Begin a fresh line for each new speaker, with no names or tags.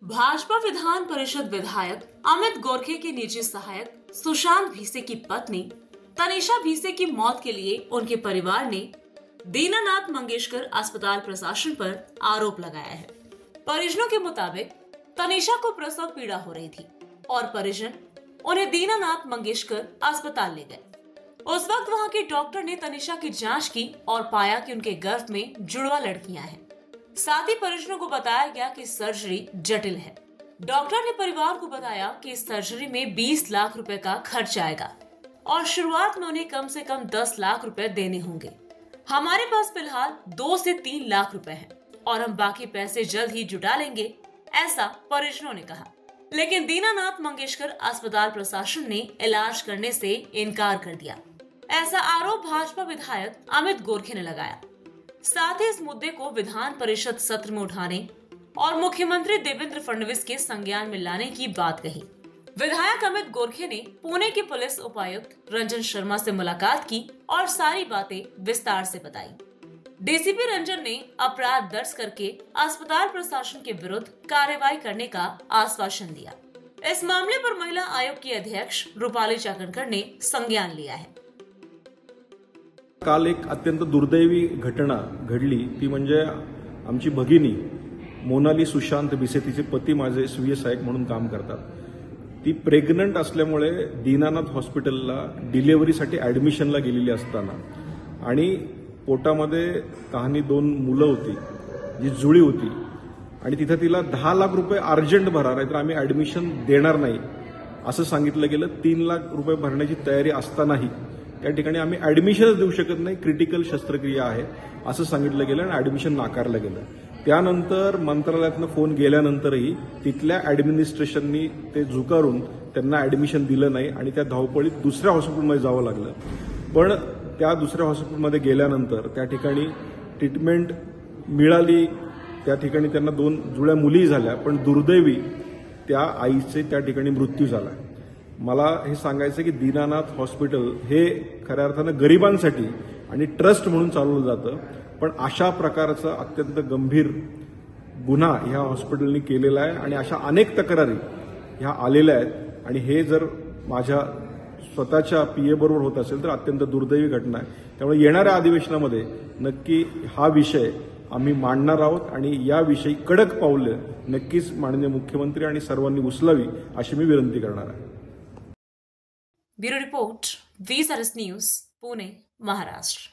भाजपा विधान परिषद विधायक अमित गोरखे के निजी सहायक सुशांत भीसे की पत्नी तनिषा भीसे की मौत के लिए उनके परिवार ने दीनानाथ मंगेशकर अस्पताल प्रशासन पर आरोप लगाया है। परिजनों के मुताबिक तनिषा को प्रसव पीड़ा हो रही थी और परिजन उन्हें दीनानाथ मंगेशकर अस्पताल ले गए। उस वक्त वहां के डॉक्टर ने तनिषा की जांच की और पाया कि उनके गर्भ में जुड़वा लड़कियां हैं। साथ ही परिजनों को बताया गया कि सर्जरी जटिल है। डॉक्टर ने परिवार को बताया कि इस सर्जरी में 20 लाख रुपए का खर्च आएगा और शुरुआत में उन्हें कम से कम 10 लाख रुपए देने होंगे। हमारे पास फिलहाल 2 से 3 लाख रुपए हैं और हम बाकी पैसे जल्द ही जुटा लेंगे, ऐसा परिजनों ने कहा। लेकिन दीनानाथ मंगेशकर अस्पताल प्रशासन ने इलाज करने से इनकार कर दिया, ऐसा आरोप भाजपा विधायक अमित गोरखे ने लगाया। साथ ही इस मुद्दे को विधान परिषद सत्र में उठाने और मुख्यमंत्री देवेंद्र फडणवीस के संज्ञान में लाने की बात कही। विधायक अमित गोरखे ने पुणे के पुलिस उपायुक्त रंजन शर्मा से मुलाकात की और सारी बातें विस्तार से बताई। डीसीपी रंजन ने अपराध दर्ज करके अस्पताल प्रशासन के विरुद्ध कार्रवाई करने का आश्वासन दिया। इस मामले पर महिला आयोग की अध्यक्ष रूपाली चाकणकर ने संज्ञान लिया है।
काल एक अत्यंत दुर्दैवी घटना घडली, ती म्हणजे आमची भगिनी मोनाली सुशांत भिसे, तिचे पती माझे स्वीय सहाय्यक म्हणून काम करतात। ती प्रेग्नंट असल्यामुळे दीनानाथ हॉस्पिटलला डिलिव्हरीसाठी ऍडमिशनला गेलेली असताना आणि पोटामध्ये तहानी 2 मुलं होती, जी जुळी होती आणि तिथे तिला 10 लाख रुपये अर्जंट भरा, नाहीतर आम्ही ऍडमिशन देणार नाही असं सांगितलं गेलं। 3 लाख रुपये भरण्याची तयारी असतानाही त्या ठिकाणी आम्ही ऍडमिशनच देऊ शकत नाही, क्रिटिकल शस्त्रक्रिया आहे असं सांगितलं गेलं आणि ऍडमिशन नाकारलं गेलं। त्यानंतर मंत्रालयातनं फोन गेल्यानंतरही तिथल्या ऍडमिनिस्ट्रेशननी ते झुकारून त्यांना ऍडमिशन दिलं नाही आणि त्या धावपळीत दुसऱ्या हॉस्पिटलमध्ये जावं लागलं। पण त्या दुसऱ्या हॉस्पिटलमध्ये गेल्यानंतर त्या ठिकाणी ट्रीटमेंट मिळाली, त्या ठिकाणी त्यांना 2 जुळ्या मुली झाल्या, पण दुर्दैवी त्या आईचे त्या ठिकाणी मृत्यू झाला। मला हे सांगायचं की दीनानाथ हॉस्पिटल हे खऱ्या अर्थानं गरिबांसाठी आणि ट्रस्ट म्हणून चालवलं जातं, पण अशा प्रकारचा अत्यंत गंभीर गुन्हा ह्या हॉस्पिटलने केलेला आहे आणि अशा अनेक तक्रारी ह्या आलेल्या आहेत आणि हे जर माझ्या स्वतःच्या पीए बरोबर होत असेल तर अत्यंत दुर्दैवी घटना आहे। त्यामुळे येणाऱ्या अधिवेशनामध्ये नक्की हा विषय आम्ही मांडणार आहोत आणि याविषयी कडक पावले नक्कीच माननीय मुख्यमंत्री आणि सर्वांनी उचलावी अशी मी विनंती करणार आहे।
Bureau report, V-SRS news, Pune, Maharashtra.